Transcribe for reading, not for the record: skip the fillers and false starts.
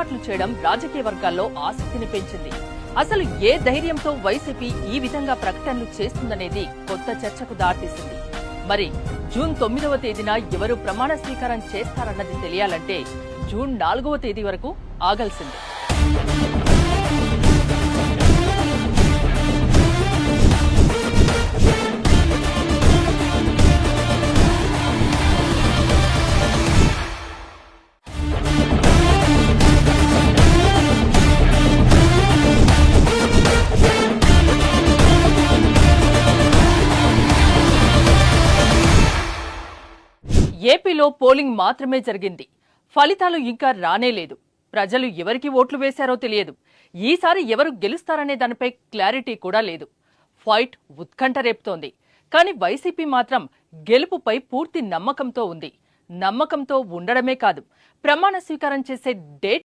ఏర్పాట్లు చేయడం రాజకీయ వర్గాల్లో ఆసక్తిని పెంచింది. అసలు ఏ ధైర్యంతో వైసీపీ ఈ విధంగా ప్రకటనలు చేస్తుందనేది కొత్త చర్చకు దారితీసింది. మరి జూన్ 9వ తేదీన ఎవరు ప్రమాణ స్వీకారం చేస్తారన్నది తెలియాలంటే జూన్ 4వ తేదీ వరకు ఆగాల్సిందే. ఏపీలో పోలింగ్ మాత్రమే జరిగింది. ఫలితాలు ఇంకా రానేలేదు. ప్రజలు ఎవరికి ఓట్లు వేశారో తెలియదు. ఈసారి ఎవరు గెలుస్తారనే దానిపై క్లారిటీ కూడా లేదు. ఫైట్ ఉత్కంఠ రేపుతోంది. కానీ వైసీపీ మాత్రం గెలుపుపై పూర్తి నమ్మకంతో ఉంది. నమ్మకంతో ఉండడమే కాదు, ప్రమాణ స్వీకారం చేసే డేట్